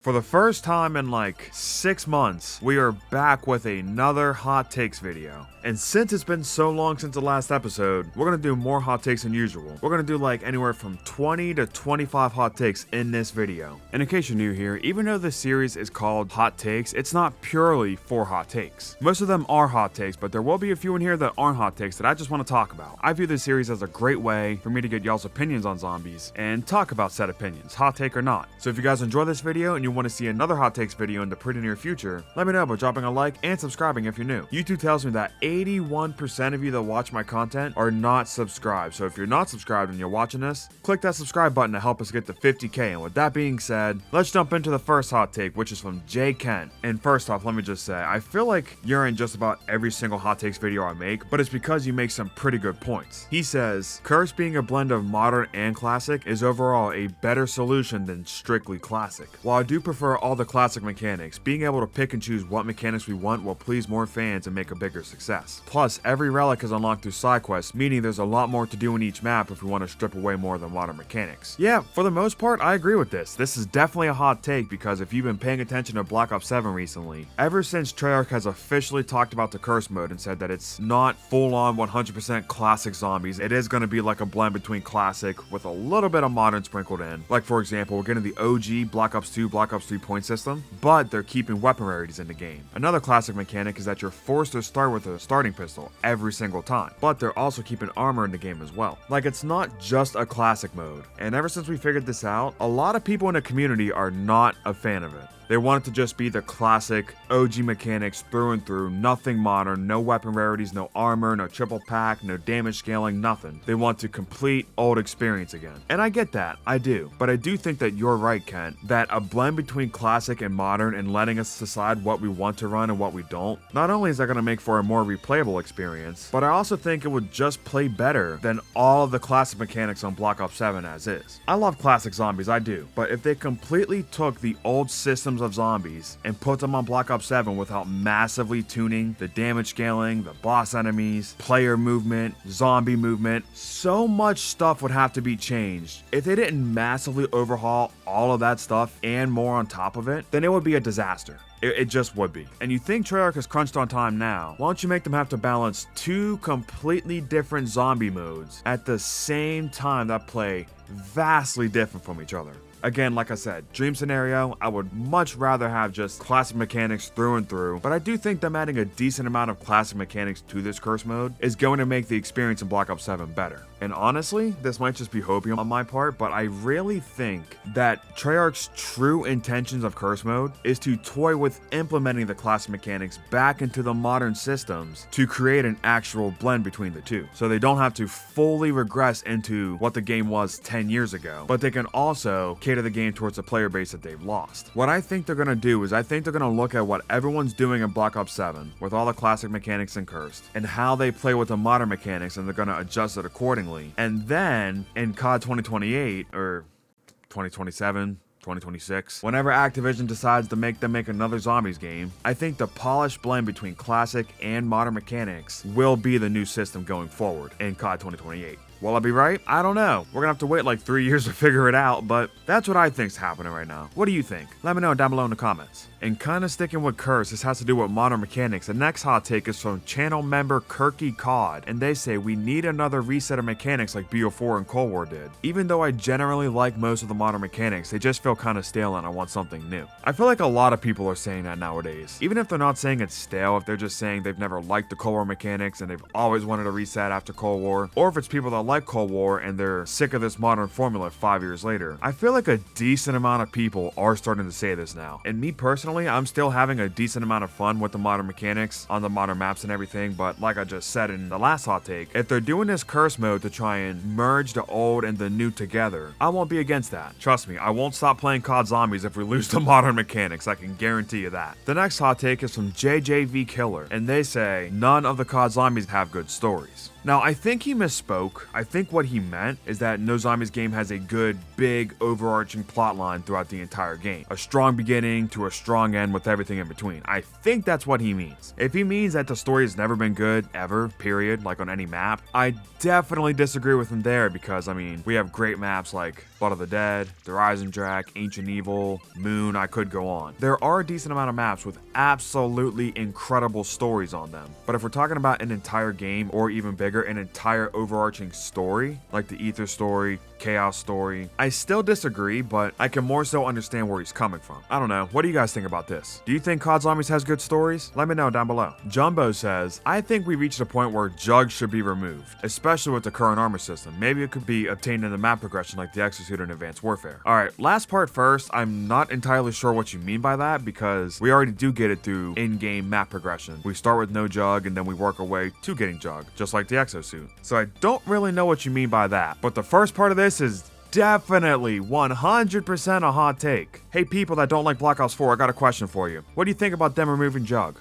For the first time in like 6 months, we are back with another hot takes video. And since it's been so long since the last episode, we're gonna do more hot takes than usual. We're gonna do like anywhere from 20 to 25 hot takes in this video. And in case you're new here, even though this series is called Hot Takes, it's not purely for hot takes. Most of them are hot takes, but there will be a few in here that aren't hot takes that I just want to talk about. I view this series as a great way for me to get y'all's opinions on zombies and talk about said opinions, hot take or not. So if you guys enjoy this video and you want to see another hot takes video in the pretty near future, let me know by dropping a like and subscribing if you're new. YouTube tells me that 81% of you that watch my content are not subscribed. So if you're not subscribed and you're watching this, click that subscribe button to help us get to 50k. And with that being said, let's jump into the first hot take, which is from J. Kent. And first off, let me just say, I feel like you're in just about every single hot takes video I make, but it's because you make some pretty good points. He says, Curse being a blend of modern and classic is overall a better solution than strictly classic. While I do prefer all the classic mechanics, being able to pick and choose what mechanics we want will please more fans and make a bigger success. Plus, every relic is unlocked through side quests, meaning there's a lot more to do in each map if we want to strip away more of the modern mechanics. Yeah, for the most part, I agree with this. This is definitely a hot take because if you've been paying attention to Black Ops 7 recently, ever since Treyarch has officially talked about the Curse mode and said that it's not full-on 100% classic zombies, it is going to be like a blend between classic with a little bit of modern sprinkled in. Like for example, we're getting the OG Black Ops 2, Black Ops 3 point system, but they're keeping weapon rarities in the game. Another classic mechanic is that you're forced to start with a starting pistol every single time, but they're also keeping armor in the game as well. Like, it's not just a classic mode, and ever since we figured this out, a lot of people in the community are not a fan of it. They want it to just be the classic OG mechanics through and through, nothing modern, no weapon rarities, no armor, no triple pack, no damage scaling, nothing. They want to complete old experience again. And I get that, I do. But I do think that you're right, Kent, that a blend between classic and modern and letting us decide what we want to run and what we don't, not only is that going to make for a more replayable experience, but I also think it would just play better than all of the classic mechanics on Black Ops 7 as is. I love classic zombies, I do. But if they completely took the old systems of zombies and put them on Black Ops 7 without massively tuning the damage scaling, the boss enemies, player movement, zombie movement, so much stuff would have to be changed. If they didn't massively overhaul all of that stuff and more on top of it, then it would be a disaster. It just would be. And you think Treyarch is crunched on time now, why don't you make them have to balance two completely different zombie modes at the same time that play vastly different from each other? Again, like I said, dream scenario, I would much rather have just classic mechanics through and through, but I do think them adding a decent amount of classic mechanics to this Curse mode is going to make the experience in Black Ops 7 better. And honestly, this might just be hopium on my part, but I really think that Treyarch's true intentions of Curse mode is to toy with implementing the classic mechanics back into the modern systems to create an actual blend between the two. So they don't have to fully regress into what the game was 10 years ago, but they can also cater the game towards the player base that they've lost. What I think they're going to do is I think they're going to look at what everyone's doing in Black Ops 7 with all the classic mechanics in Cursed and how they play with the modern mechanics, and they're going to adjust it accordingly. And then in COD 2028 or 2027, 2026, whenever Activision decides to make another zombies game, I think the polished blend between classic and modern mechanics will be the new system going forward in COD 2028. Will I be right? I don't know. We're gonna have to wait like 3 years to figure it out, but that's what I think's happening right now. What do you think? Let me know down below in the comments. And kinda sticking with Curse, this has to do with modern mechanics. The next hot take is from channel member Kirky COD, and they say we need another reset of mechanics like BO4 and Cold War did. Even though I generally like most of the modern mechanics, they just feel kinda stale and I want something new. I feel like a lot of people are saying that nowadays. Even if they're not saying it's stale, if they're just saying they've never liked the Cold War mechanics and they've always wanted a reset after Cold War, or if it's people that like Cold War and they're sick of this modern formula 5 years later. I feel like a decent amount of people are starting to say this now. And me personally, I'm still having a decent amount of fun with the modern mechanics on the modern maps and everything, but like I just said in the last hot take, if they're doing this Curse mode to try and merge the old and the new together, I won't be against that. Trust me, I won't stop playing COD Zombies if we lose the modern mechanics, I can guarantee you that. The next hot take is from JJV Killer, and they say, none of the COD Zombies have good stories. Now, I think he misspoke. I think what he meant is that No Zombies game has a good, big, overarching plot line throughout the entire game. A strong beginning to a strong end with everything in between. I think that's what he means. If he means that the story has never been good, ever, period, like on any map, I definitely disagree with him there because, I mean, we have great maps like Blood of the Dead, their Eisendrache, Ancient Evil, Moon, I could go on. There are a decent amount of maps with absolutely incredible stories on them. But if we're talking about an entire game, or even bigger, an entire overarching story, like the Ether story, Chaos story, I still disagree, but I can more so understand where he's coming from. I don't know, what do you guys think about this? Do you think COD Zombies has good stories? Let me know down below. Jumbo says, I think we reached a point where Jug should be removed, especially with the current armor system. Maybe it could be obtained in the map progression like the Exosuit in Advanced Warfare. Alright, last part first, I'm not entirely sure what you mean by that because we already do get it through in-game map progression. We start with no Jug and then we work our way to getting Jug, just like the Exosuit. So I don't really know what you mean by that, but the first part of this is definitely 100% a hot take. Hey people that don't like Black Ops 4, I got a question for you. What do you think about them removing Jug?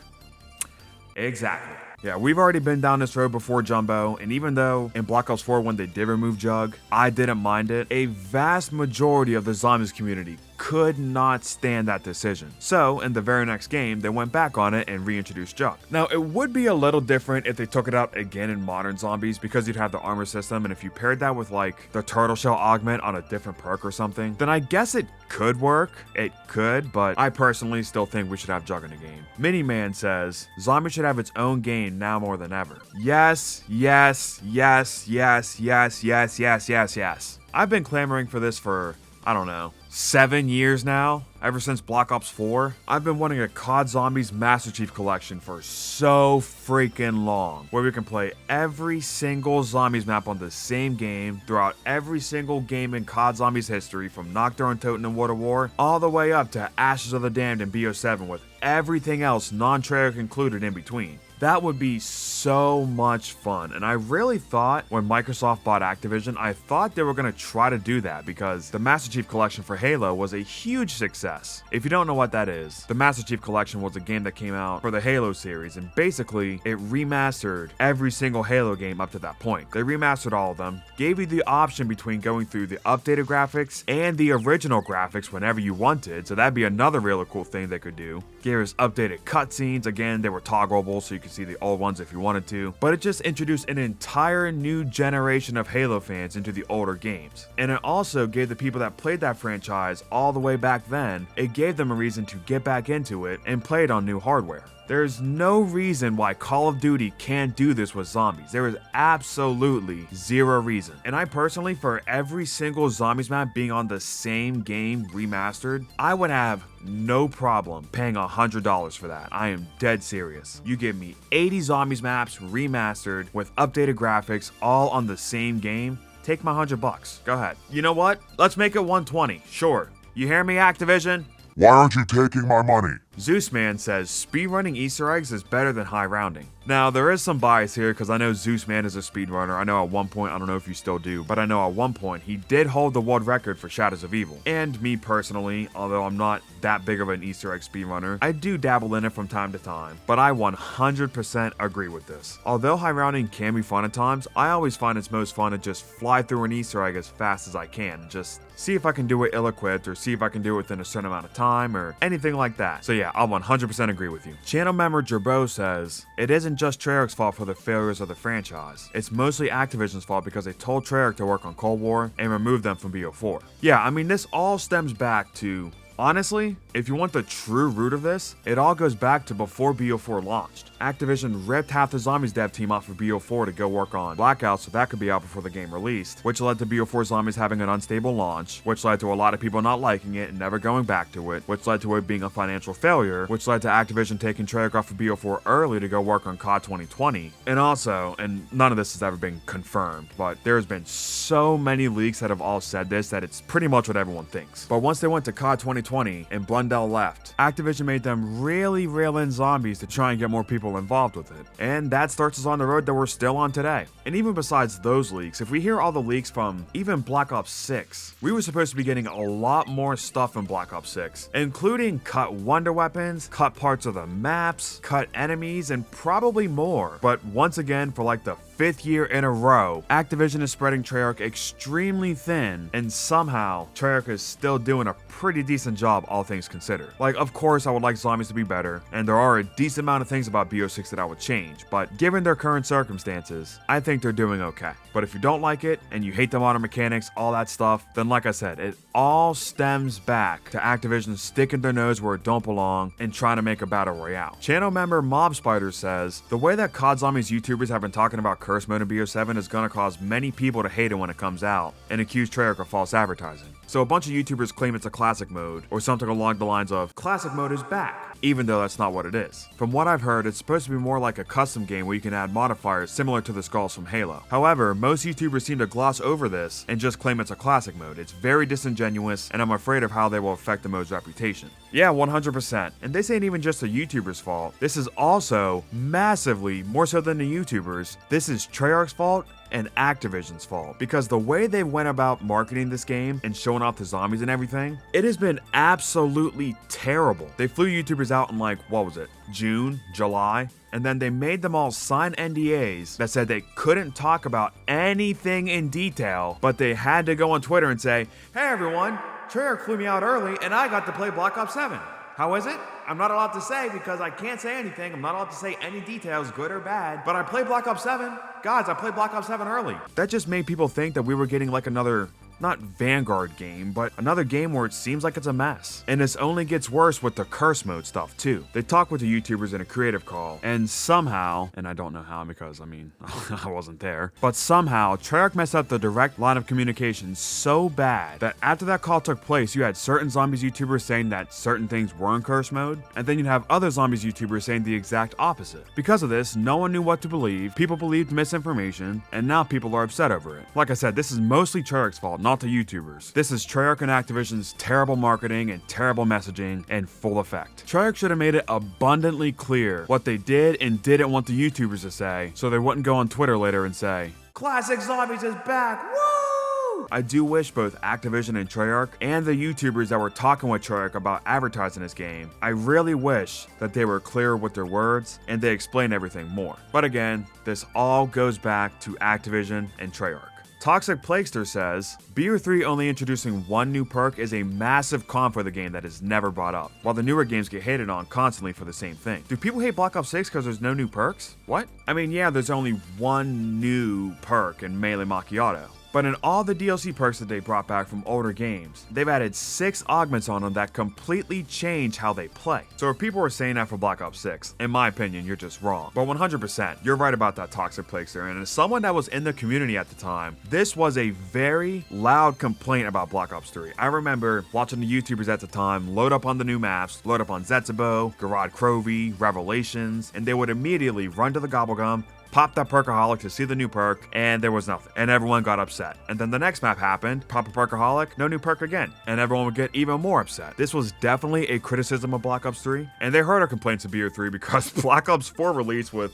Exactly. Yeah, we've already been down this road before, Jumbo, and even though in Black Ops 4 when they did remove Jug, I didn't mind it, a vast majority of the Zombies community could not stand that decision. So, in the very next game, they went back on it and reintroduced Jug. Now, it would be a little different if they took it out again in modern Zombies because you'd have the armor system, and if you paired that with like the turtle shell augment on a different perk or something, then I guess it could work. It could, but I personally still think we should have Jug in the game. Miniman says, Zombies should have its own game now more than ever. Yes, yes, yes, yes, yes, yes, yes, yes, yes. I've been clamoring for this for, I don't know, 7 years now, ever since Black Ops 4. I've been wanting a COD Zombies Master Chief Collection for so freaking long, where we can play every single Zombies map on the same game throughout every single game in COD Zombies history, from Nocturne Toten and World of War, all the way up to Ashes of the Damned and BO7 with everything else non-Treyarch included in between. That would be so much fun, and I really thought when Microsoft bought Activision, I thought they were going to try to do that because the Master Chief Collection for Halo was a huge success. If you don't know what that is, the Master Chief Collection was a game that came out for the Halo series, and basically it remastered every single Halo game up to that point. They remastered all of them, gave you the option between going through the updated graphics and the original graphics whenever you wanted, so that'd be another really cool thing they could do. Gave us updated cutscenes, again, they were toggleable so you could see the old ones if you wanted to, but it just introduced an entire new generation of Halo fans into the older games. And it also gave the people that played that franchise all the way back then, it gave them a reason to get back into it and play it on new hardware. There's no reason why Call of Duty can't do this with Zombies. There is absolutely zero reason. And I personally, for every single Zombies map being on the same game remastered, I would have no problem paying $100 for that. I am dead serious. You give me 80 Zombies maps remastered with updated graphics all on the same game, take my $100. Go ahead. You know what? Let's make it 120. Sure. You hear me, Activision? Why aren't you taking my money? Zeusman says speedrunning Easter eggs is better than high rounding. Now, there is some bias here because I know Zeusman is a speedrunner. I know at one point, I don't know if you still do, but I know at one point he did hold the world record for Shadows of Evil. And me personally, although I'm not that big of an Easter egg speedrunner, I do dabble in it from time to time, but I 100% agree with this. Although high rounding can be fun at times, I always find it's most fun to just fly through an Easter egg as fast as I can, just see if I can do it ill-equipped or see if I can do it within a certain amount of time or anything like that. So yeah, I'll 100% agree with you. Channel member Gerbo says, it isn't just Treyarch's fault for the failures of the franchise. It's mostly Activision's fault because they told Treyarch to work on Cold War and remove them from BO4. Yeah, I mean, this all stems back to, honestly, if you want the true root of this, it all goes back to before BO4 launched. Activision ripped half the Zombies dev team off of BO4 to go work on Blackout so that could be out before the game released, which led to BO4 Zombies having an unstable launch, which led to a lot of people not liking it and never going back to it, which led to it being a financial failure, which led to Activision taking Treyarch off of BO4 early to go work on COD 2020. And also, and none of this has ever been confirmed, but there's been so many leaks that have all said this that it's pretty much what everyone thinks. But once they went to COD 2020 and Blundell left, Activision made them really reel in Zombies to try and get more people involved with it. And that starts us on the road that we're still on today. And even besides those leaks, if we hear all the leaks from even Black Ops 6, we were supposed to be getting a lot more stuff in Black Ops 6, including cut wonder weapons, cut parts of the maps, cut enemies, and probably more. But once again, for like the 5th year in a row, Activision is spreading Treyarch extremely thin, and somehow Treyarch is still doing a pretty decent job, all things considered. Like, of course, I would like Zombies to be better, and there are a decent amount of things about BO6 that I would change, but given their current circumstances, I think they're doing okay. But if you don't like it, and you hate the modern mechanics, all that stuff, then like I said, it all stems back to Activision sticking their nose where it don't belong and trying to make a battle royale. Channel member Mob Spider says, the way that COD Zombies YouTubers have been talking about curse mode in BO7 is gonna cause many people to hate it when it comes out and accuse Treyarch of false advertising. So a bunch of YouTubers claim it's a classic mode, or something along the lines of, classic mode is back, even though that's not what it is. From what I've heard, it's supposed to be more like a custom game where you can add modifiers similar to the skulls from Halo. However, most YouTubers seem to gloss over this and just claim it's a classic mode. It's very disingenuous, and I'm afraid of how they will affect the mode's reputation. Yeah, 100%. And this ain't even just the YouTubers' fault. This is also massively, more so than the YouTubers, this is Treyarch's fault and Activision's fault, because the way they went about marketing this game and showing off the zombies and everything, it has been absolutely terrible. They flew YouTubers out in like, what was it, June, July? And then they made them all sign NDAs that said they couldn't talk about anything in detail, but they had to go on Twitter and say, hey everyone, Treyarch flew me out early and I got to play Black Ops 7. How is it? I'm not allowed to say because I can't say anything. I'm not allowed to say any details, good or bad. But I played Black Ops 7. Gods, I played Black Ops 7 early. That just made people think that we were getting like another, not Vanguard game, but another game where it seems like it's a mess. And this only gets worse with the curse mode stuff too. They talk with the YouTubers in a creative call, and somehow, and I don't know how because I mean, I wasn't there, but somehow Treyarch messed up the direct line of communication so bad that after that call took place, you had certain Zombies YouTubers saying that certain things were in curse mode, and then you'd have other Zombies YouTubers saying the exact opposite. Because of this, no one knew what to believe, people believed misinformation, and now people are upset over it. Like I said, this is mostly Treyarch's fault, not the YouTubers. This is Treyarch and Activision's terrible marketing and terrible messaging in full effect. Treyarch should have made it abundantly clear what they did and didn't want the YouTubers to say, so they wouldn't go on Twitter later and say, Classic Zombies is back, woo! I do wish both Activision and Treyarch and the YouTubers that were talking with Treyarch about advertising this game, I really wish that they were clearer with their words and they explained everything more. But again, this all goes back to Activision and Treyarch. Toxic Plakester says, BO3 only introducing one new perk is a massive con for the game that is never brought up, while the newer games get hated on constantly for the same thing. Do people hate Black Ops 6 because there's no new perks? What? I mean, yeah, there's only one new perk in Melee Macchiato. But in all the DLC perks that they brought back from older games, they've added 6 augments on them that completely change how they play. So if people were saying that for Black Ops 6, in my opinion, you're just wrong. But 100%, you're right about that Toxic Plakester, and as someone that was in the community at the time, this was a very loud complaint about Black Ops 3. I remember watching the YouTubers at the time load up on the new maps, load up on Zetsubo, Garad Crovey, Revelations, and they would immediately run to the Gobblegum, pop that Perkaholic to see the new perk, and there was nothing. And everyone got upset. And then the next map happened, pop a Perkaholic, no new perk again. And everyone would get even more upset. This was definitely a criticism of Black Ops 3. And they heard our complaints of BO3 because Black Ops 4 released with,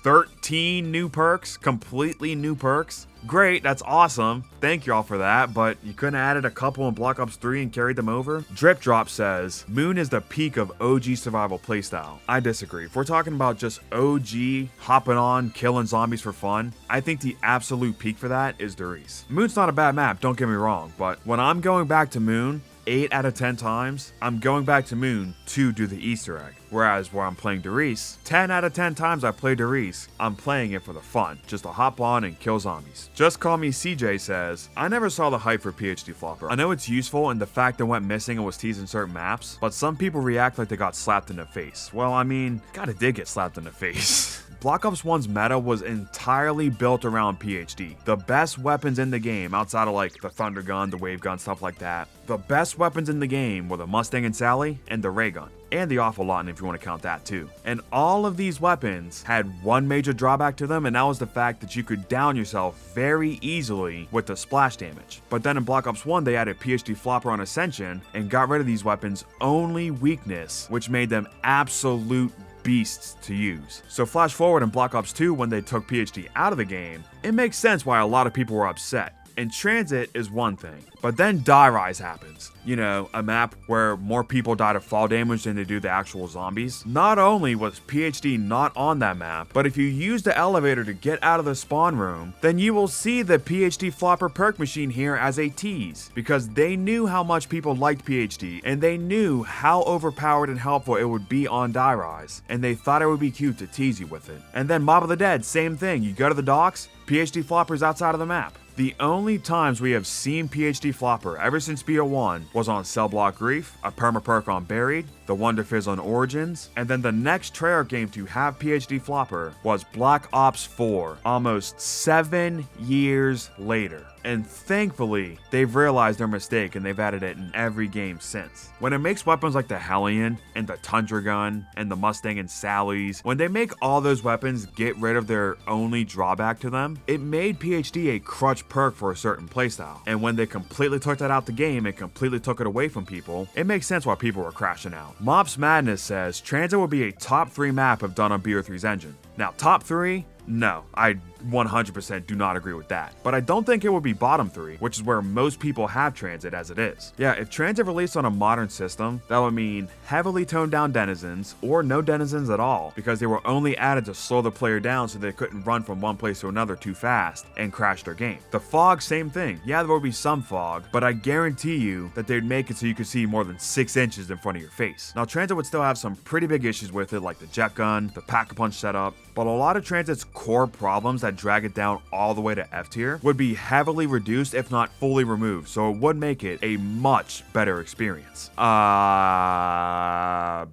13 new perks? Completely new perks? Great, that's awesome. Thank y'all for that, but you couldn't have added a couple in Black Ops 3 and carried them over? Drip Drop says, Moon is the peak of OG survival playstyle. I disagree. If we're talking about just OG hopping on, killing zombies for fun, I think the absolute peak for that is Derice. Moon's not a bad map, don't get me wrong, but when I'm going back to Moon, 8 out of 10 times, I'm going back to Moon to do the Easter egg. Whereas where I'm playing Derice, 10 out of 10 times I play Derice, I'm playing it for the fun, just to hop on and kill zombies. Just Call Me CJ says, I never saw the hype for PhD Flopper. I know it's useful and the fact it went missing and was teased in certain maps, but some people react like they got slapped in the face. Well, I mean, kinda did get slapped in the face. Black Ops 1's meta was entirely built around PhD. The best weapons in the game, outside of like the Thunder Gun, the Wave Gun, stuff like that, the best weapons in the game were the Mustang and Sally and the Ray Gun. And the Awful Lot, if you want to count that too. And all of these weapons had one major drawback to them, and that was the fact that you could down yourself very easily with the splash damage. But then in Black Ops 1, they added PhD Flopper on Ascension and got rid of these weapons' only weakness, which made them absolute beasts to use. So flash forward in Black Ops 2 when they took PhD out of the game, it makes sense why a lot of people were upset. And Tranzit is one thing, but then Die Rise happens. You know, a map where more people die to fall damage than they do the actual zombies. Not only was PhD not on that map, but if you use the elevator to get out of the spawn room, then you will see the PhD flopper perk machine here as a tease, because they knew how much people liked PhD, and they knew how overpowered and helpful it would be on Die Rise, and they thought it would be cute to tease you with it. And then Mob of the Dead, same thing. You go to the docks, PhD flopper's outside of the map. The only times we have seen PhD Flopper ever since BO1 was on Cell Block Grief, a perma perk on Buried, the Wonder Fizz on Origins, and then the next Treyarch game to have PhD Flopper was Black Ops 4, almost 7 years later. And thankfully, they've realized their mistake and they've added it in every game since. When it makes weapons like the Hellion and the Tundra Gun and the Mustang and Sally's, when they make all those weapons get rid of their only drawback to them, it made PhD a crutch perk for a certain playstyle. And when they completely took that out the game and completely took it away from people, it makes sense why people were crashing out. Mops Madness says Transit will be a top 3 map if done on BO3's engine. Now, top 3? No, I 100% do not agree with that. But I don't think it would be bottom 3, which is where most people have Transit as it is. Yeah, if Transit released on a modern system, that would mean heavily toned down denizens or no denizens at all, because they were only added to slow the player down so they couldn't run from one place to another too fast and crash their game. The fog, same thing. Yeah, there would be some fog, but I guarantee you that they'd make it so you could see more than 6 inches in front of your face. Now, Transit would still have some pretty big issues with it, like the jet gun, the pack-a-punch setup, but a lot of Transit's core problems that drag it down all the way to F tier would be heavily reduced if not fully removed, so it would make it a much better experience. Brabdu,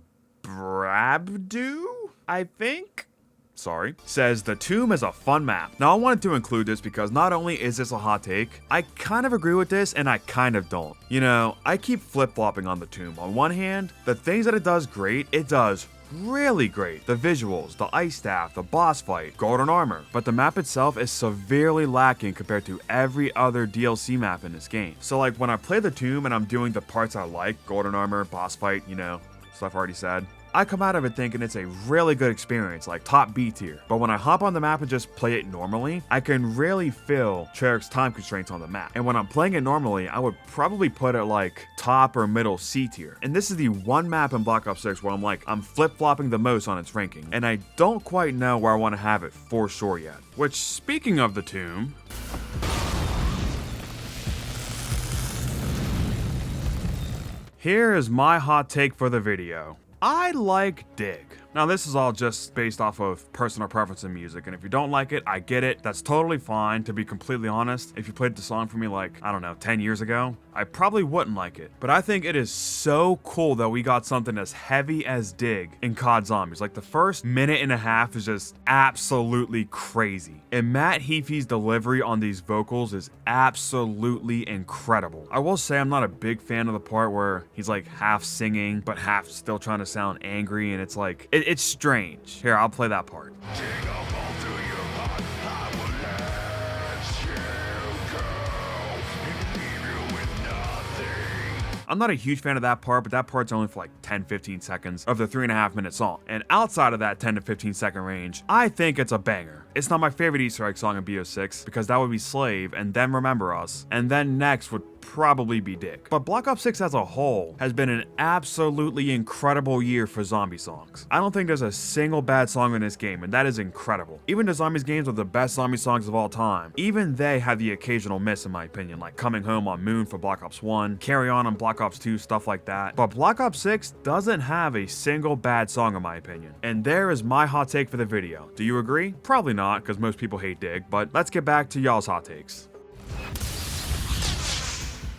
I think? Sorry, says the Tomb is a fun map. Now I wanted to include this because not only is this a hot take, I kind of agree with this and I kind of don't. You know, I keep flip-flopping on the Tomb. On one hand, the things that it does great, it does really great. The visuals, the ice staff, the boss fight, golden armor. But the map itself is severely lacking compared to every other DLC map in this game. So like when I play the Tomb and I'm doing the parts I like, golden armor, boss fight, you know, stuff I already said, I come out of it thinking it's a really good experience, like top B tier. But when I hop on the map and just play it normally, I can really feel Treyarch's time constraints on the map. And when I'm playing it normally, I would probably put it like top or middle C tier. And this is the one map in Black Ops 6 where I'm flip-flopping the most on its ranking. And I don't quite know where I want to have it for sure yet. Which, speaking of the Tomb, here is my hot take for the video. I like Dig. Now this is all just based off of personal preference in music, and if you don't like it, I get it. That's totally fine. To be completely honest, if you played the song for me like, I don't know, 10 years ago, I probably wouldn't like it. But I think it is so cool that we got something as heavy as Dig in COD Zombies. Like the first minute and a half is just absolutely crazy. And Matt Heafy's delivery on these vocals is absolutely incredible. I will say I'm not a big fan of the part where he's like half singing, but half still trying to sound angry, and it's like, it's strange. Here, I'll play that part. I'm not a huge fan of that part, but that part's only for like 10-15 seconds of the 3.5-minute song. And outside of that 10 to 15 second range, I think it's a banger. It's not my favorite Easter egg song in BO6 because that would be Slave and then Remember Us, and then next would probably be Dick. But Black Ops 6 as a whole has been an absolutely incredible year for zombie songs. I don't think there's a single bad song in this game, and that is incredible. Even the Zombies games with the best zombie songs of all time, even they have the occasional miss in my opinion, like Coming Home on Moon for Black Ops 1, Carry On Black Ops 2, stuff like that. But Black Ops 6 doesn't have a single bad song in my opinion. And there is my hot take for the video. Do you agree? Probably not, because most people hate Dig, but let's get back to y'all's hot takes.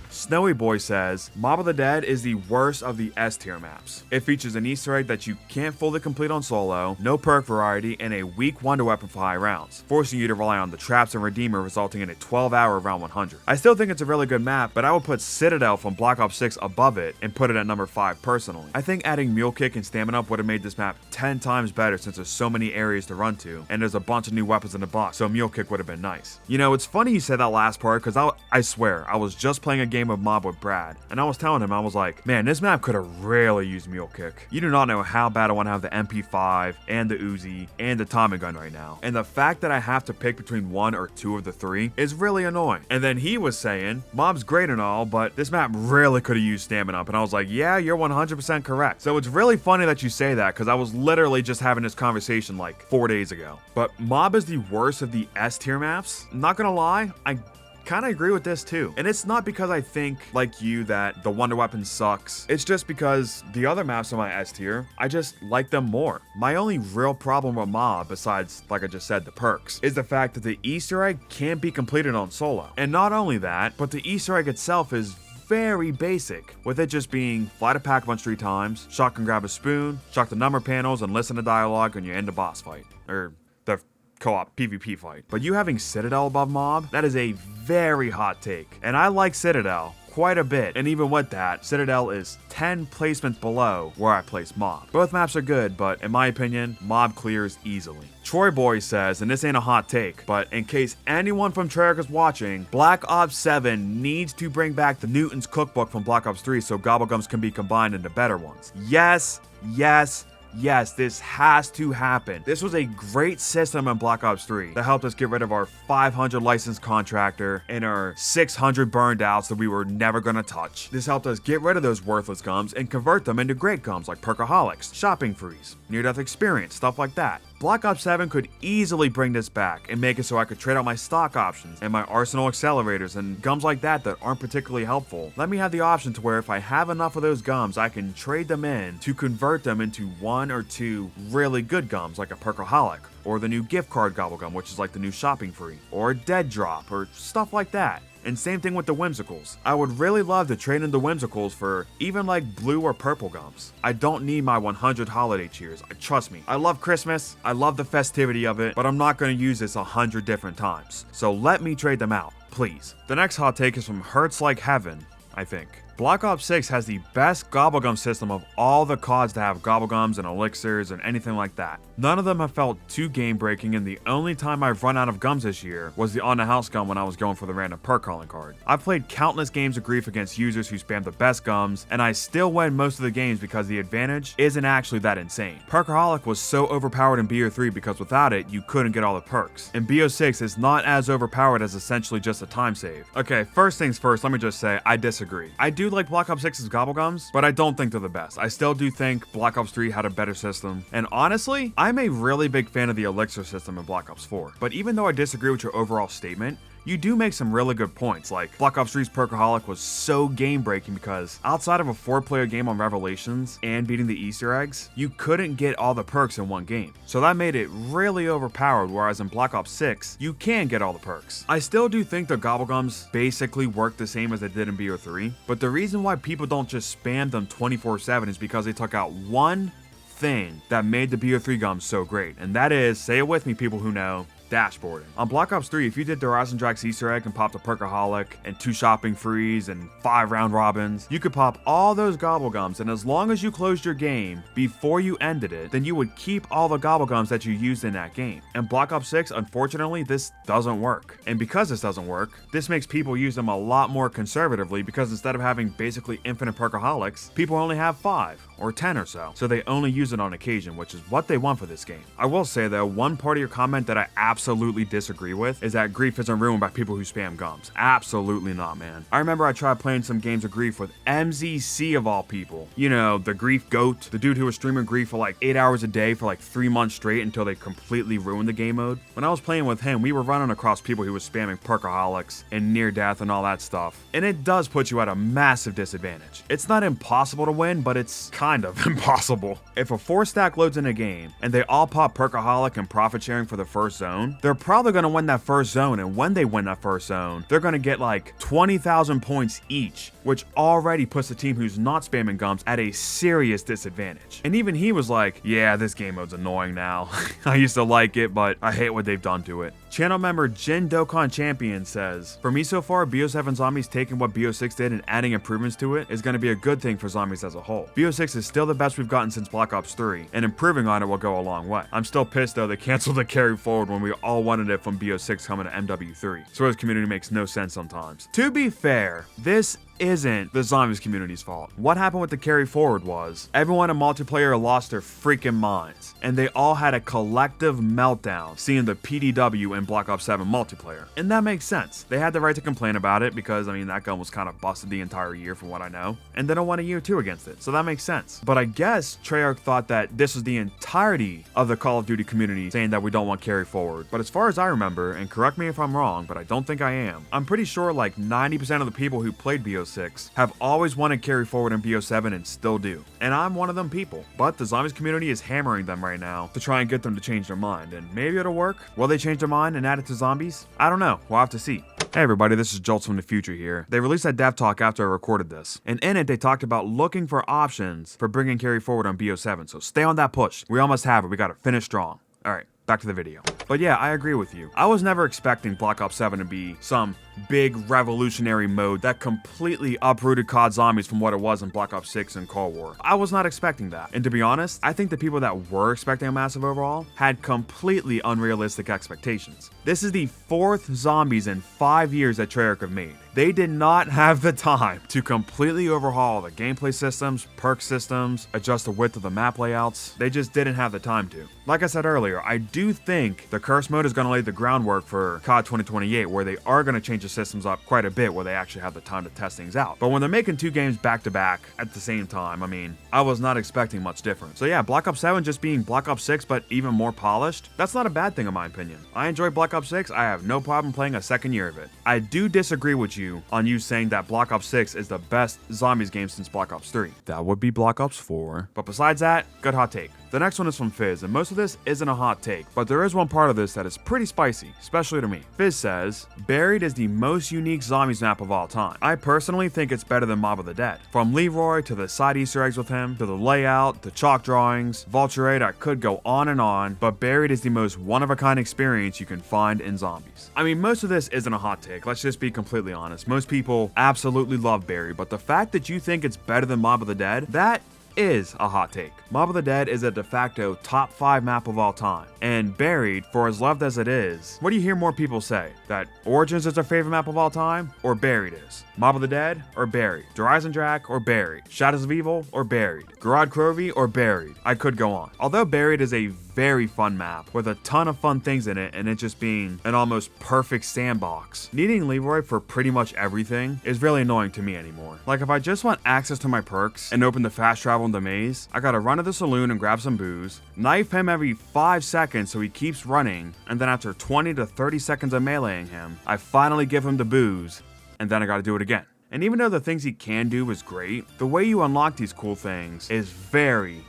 Snowy Boy says, Mob of the Dead is the worst of the S tier maps. It features an Easter egg that you can't fully complete on solo, no perk variety, and a weak wonder weapon for high rounds, forcing you to rely on the traps and Redeemer, resulting in a 12-hour round 100. I still think it's a really good map, but I would put Citadel from Black Ops 6 above it and put it at number 5 personally. I think adding Mule Kick and Stamina Up would have made this map 10 times better since there's so many areas to run to, and there's a bunch of new weapons in the box, so Mule Kick would have been nice. You know, it's funny you said that last part, because I swear, I was just playing a game of of Mob with Brad, and I was telling him, I was like, man, this map could have really used Mule Kick. You do not know how bad I want to have the MP5 and the Uzi and the Tommy gun right now. And the fact that I have to pick between one or two of the three is really annoying. And then he was saying, Mob's great and all, but this map really could have used stamina up. And I was like, yeah, you're 100% correct. So it's really funny that you say that, because I was literally just having this conversation like 4 days ago. But Mob is the worst of the S tier maps. Not gonna lie, I kind of agree with this too. And it's not because I think, like you, that the Wonder Weapon sucks. It's just because the other maps on my S tier, I just like them more. My only real problem with Mob, besides, like I just said, the perks, is the fact that the Easter egg can't be completed on solo. And not only that, but the Easter egg itself is very basic, with it just being fly to pack-a-punch 3 times, shotgun grab a spoon, shock the number panels, and listen to dialogue when you end a boss fight. Or the co-op PvP fight. But you having Citadel above Mob, that is a very hot take. And I like Citadel quite a bit, and even with that, Citadel is 10 placements below where I place Mob. Both maps are good, but in my opinion, Mob clears easily. Troy Boy says, and this ain't a hot take, but in case anyone from Treyarch is watching, Black Ops 7 needs to bring back the Newton's Cookbook from Black Ops 3 so Gobblegums can be combined into better ones. Yes, yes, yes, this has to happen. This was a great system in Black Ops 3 that helped us get rid of our 500 licensed contractor and our 600 burned outs that we were never gonna touch. This helped us get rid of those worthless gums and convert them into great gums like Perkaholics, Shopping Freeze, Near-Death Experience, stuff like that. Black Ops 7 could easily bring this back and make it so I could trade out my stock options and my arsenal accelerators and gums like that aren't particularly helpful. Let me have the option to where if I have enough of those gums, I can trade them in to convert them into 1 or 2 really good gums like a Perkaholic, or the new gift card Gobblegum, which is like the new Shopping Free, or a Dead Drop, or stuff like that. And same thing with the Whimsicals. I would really love to trade in the Whimsicals for even like blue or purple gums. I don't need my 100 holiday cheers. Trust me. I love Christmas. I love the festivity of it, but I'm not going to use this 100 different times. So let me trade them out, please. The next hot take is from Hurts Like Heaven, I think. Black Ops 6 has the best Gobblegum system of all the CODs to have Gobblegums and elixirs and anything like that. None of them have felt too game-breaking, and the only time I've run out of gums this year was the on-the-house gum when I was going for the random perk calling card. I've played countless games of grief against users who spam the best gums, and I still win most of the games because the advantage isn't actually that insane. Perkaholic was so overpowered in BO3 because without it, you couldn't get all the perks. In BO6, it's not as overpowered as essentially just a time save. Okay, first things first, let me just say, I disagree. I do like Black Ops 6's Gobblegums, but I don't think they're the best. I still do think Black Ops 3 had a better system, and honestly, I'm a really big fan of the elixir system in Black Ops 4. But even though I disagree with your overall statement, you do make some really good points, like Black Ops 3's Perkaholic was so game-breaking because outside of a 4-player game on Revelations and beating the Easter eggs, you couldn't get all the perks in one game. So that made it really overpowered, whereas in Black Ops 6, you can get all the perks. I still do think the Gobblegums basically work the same as they did in BO3, but the reason why people don't just spam them 24/7 is because they took out one thing that made the BO3 gums so great, and that is, say it with me people who know, dashboarding. On Black Ops 3, if you did the Eisendrache Easter egg and popped a Perkaholic and 2 Shopping Frees and 5 round robins, you could pop all those Gobblegums, and as long as you closed your game before you ended it, then you would keep all the Gobblegums that you used in that game. And Black Ops 6, unfortunately, this doesn't work. And because this doesn't work, this makes people use them a lot more conservatively because instead of having basically infinite Perkaholics, people only have 5 or 10 or so. So they only use it on occasion, which is what they want for this game. I will say though, one part of your comment that I absolutely disagree with is that grief isn't ruined by people who spam gums. Absolutely not, man. I remember I tried playing some games of grief with MZC of all people. You know, the grief goat, the dude who was streaming grief for like 8 hours a day for like 3 months straight until they completely ruined the game mode. When I was playing with him, we were running across people who was spamming Perkaholics and near death and all that stuff. And it does put you at a massive disadvantage. It's not impossible to win, but it's kind of impossible. If a 4-stack loads in a game and they all pop Perkaholic and profit sharing for the first zone, they're probably going to win that first zone, and when they win that first zone, they're going to get like 20,000 points each, which already puts the team who's not spamming gums at a serious disadvantage. And even he was like, yeah, this game mode's annoying now. I used to like it, but I hate what they've done to it. Channel member Jin Dokkan Champion says, for me so far, BO7 Zombies taking what BO6 did and adding improvements to it is going to be a good thing for Zombies as a whole. BO6 is still the best we've gotten since Black Ops 3, and improving on it will go a long way. I'm still pissed though they canceled the carry forward when we all wanted it from BO6 coming to MW3. So this community makes no sense sometimes. To be fair, this isn't the zombies community's fault. What happened with the carry forward was everyone in multiplayer lost their freaking minds, and they all had a collective meltdown seeing the PDW in Black Ops 7 multiplayer. And that makes sense. They had the right to complain about it because, I mean, that gun was kind of busted the entire year from what I know, and they don't want a year 2 against it, so that makes sense. But I guess Treyarch thought that this was the entirety of the Call of Duty community saying that we don't want carry forward. But as far as I remember, and correct me if I'm wrong, but I don't think I am, I'm pretty sure like 90% of the people who played BO6 have always wanted carry forward in BO7 and still do. And I'm one of them people. But the zombies community is hammering them right now to try and get them to change their mind, and maybe it'll work. Will they change their mind and add it to zombies? I don't know. We'll have to see. Hey everybody, this is Joltz from the future here. They released that dev talk after I recorded this, and in it they talked about looking for options for bringing carry forward on BO7, so stay on that push. We almost have it. We gotta finish strong. Alright, back to the video. But yeah, I agree with you. I was never expecting Black Ops 7 to be some big revolutionary mode that completely uprooted COD Zombies from what it was in Black Ops 6 and Cold War. I was not expecting that. And to be honest, I think the people that were expecting a massive overhaul had completely unrealistic expectations. This is the 4th Zombies in 5 years that Treyarch have made. They did not have the time to completely overhaul the gameplay systems, perk systems, adjust the width of the map layouts. They just didn't have the time to. Like I said earlier, I do think the curse mode is going to lay the groundwork for COD 2028, where they are going to change the systems up quite a bit, where they actually have the time to test things out. But when they're making 2 games back to back at the same time, I mean, I was not expecting much different. So yeah, Black Ops 7 just being Black Ops 6 but even more polished, that's not a bad thing in my opinion. I enjoy Black Ops 6, I have no problem playing a second year of it. I do disagree with you on you saying that Black Ops 6 is the best zombies game since Black Ops 3. That would be Black Ops 4. But besides that, good hot take. The next one is from Fizz, and most of this isn't a hot take, but there is one part of this that is pretty spicy, especially to me. Fizz says, Buried is the most unique zombies map of all time. I personally think it's better than Mob of the Dead. From Leroy to the side Easter eggs with him, to the layout, the chalk drawings, Vulture Raid, I could go on, but Buried is the most one-of-a-kind experience you can find in zombies. I mean, most of this isn't a hot take, let's just be completely honest. Most people absolutely love Buried, but the fact that you think it's better than Mob of the Dead, that is a hot take. Mob of the Dead is a de facto top 5 map of all time, and Buried, for as loved as it is, what do you hear more people say? That Origins is their favorite map of all time, or Buried is? Mob of the Dead, or Buried? Eisendrache, or Buried? Shadows of Evil, or Buried? Garad Krovi, or Buried? I could go on. Although Buried is a very fun map with a ton of fun things in it, and it just being an almost perfect sandbox, needing Leroy for pretty much everything is really annoying to me anymore. Like if I just want access to my perks and open the fast travel in the maze, I gotta run to the saloon and grab some booze, knife him every 5 seconds so he keeps running, and then after 20 to 30 seconds of meleeing him, I finally give him the booze, and then I gotta do it again. And even though the things he can do is great, the way you unlock these cool things is very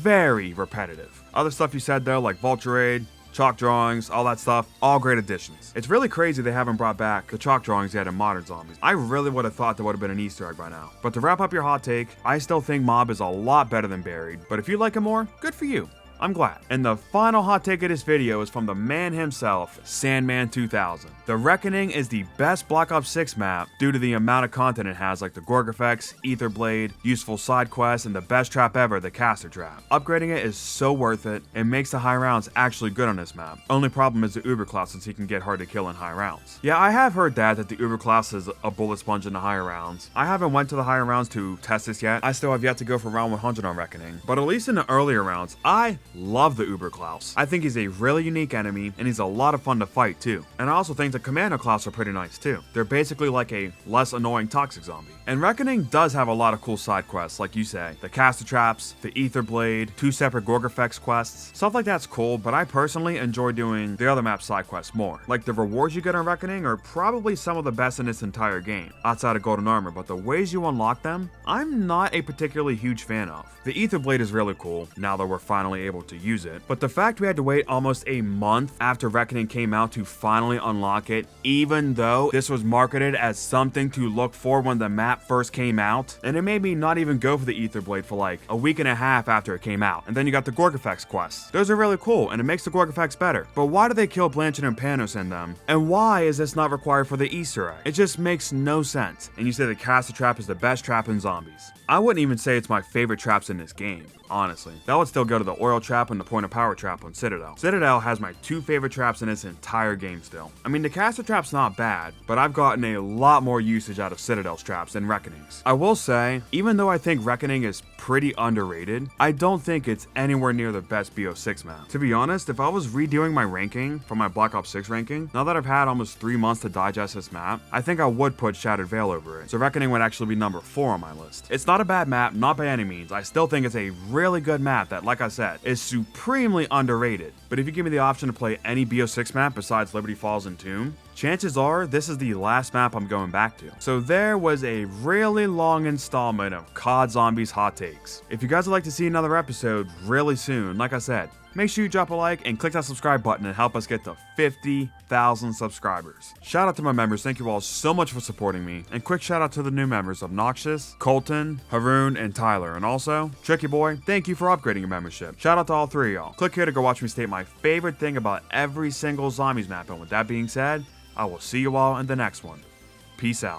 repetitive. Other stuff you said though, like Vulture Raid, chalk drawings, all that stuff, all great additions. It's really crazy they haven't brought back the chalk drawings yet in Modern Zombies. I really would have thought there would have been an Easter egg by now. But to wrap up your hot take, I still think Mob is a lot better than Buried, but if you like it more, good for you. I'm glad. And the final hot take of this video is from the man himself, Sandman2000. The Reckoning is the best Black Ops 6 map due to the amount of content it has, like the Gorg effects, Ether Blade, useful side quests, and the best trap ever, the Caster Trap. Upgrading it is so worth it, and makes the high rounds actually good on this map. Only problem is the Uber class, since he can get hard to kill in high rounds. Yeah, I have heard that the Uber class is a bullet sponge in the higher rounds. I haven't went to the higher rounds to test this yet. I still have yet to go for round 100 on Reckoning. But at least in the earlier rounds, I love the Uber Klaus. I think he's a really unique enemy, and he's a lot of fun to fight too. And I also think the Commando Klaus are pretty nice too. They're basically like a less annoying toxic zombie. And Reckoning does have a lot of cool side quests, like you say. The Caster Traps, the Ether Blade, 2 separate Gorg effects quests. Stuff like that's cool, but I personally enjoy doing the other map side quests more. Like the rewards you get on Reckoning are probably some of the best in this entire game, outside of Golden Armor, but the ways you unlock them, I'm not a particularly huge fan of. The Ether Blade is really cool, now that we're finally able to use it, but the fact we had to wait almost a month after Reckoning came out to finally unlock it, even though this was marketed as something to look for when the map first came out, and it made me not even go for the Ether Blade for like a week and a half after it came out. And then you got the Gorg effects quests. Those are really cool, and it makes the Gorg effects better. But why do they kill Blanchett and Panos in them? And why is this not required for the Easter egg? It just makes no sense. And you say the Caster Trap is the best trap in zombies. I wouldn't even say it's my favorite traps in this game, honestly. That would still go to the oil trap and the point of power trap on Citadel. Citadel has my 2 favorite traps in this entire game still. I mean, the caster trap's not bad, but I've gotten a lot more usage out of Citadel's traps than Reckoning's. I will say, even though I think Reckoning is pretty underrated, I don't think it's anywhere near the best BO6 map. To be honest, if I was redoing my ranking from my Black Ops 6 ranking, now that I've had almost 3 months to digest this map, I think I would put Shattered Veil over it, so Reckoning would actually be number 4 on my list. It's not a bad map, not by any means. I still think it's a really good map that, like I said, is supremely underrated. But if you give me the option to play any BO6 map besides Liberty Falls and Tomb, chances are this is the last map I'm going back to. So there was a really long installment of COD Zombies Hot Takes. If you guys would like to see another episode really soon, like I said, make sure you drop a like and click that subscribe button and help us get to 50,000 subscribers. Shout out to my members, thank you all so much for supporting me. And quick shout out to the new members of Noxious, Colton, Haroon, and Tyler. And also, Tricky Boy, thank you for upgrading your membership. Shout out to all 3 of y'all. Click here to go watch me state my favorite thing about every single Zombies map. And with that being said, I will see you all in the next one. Peace out.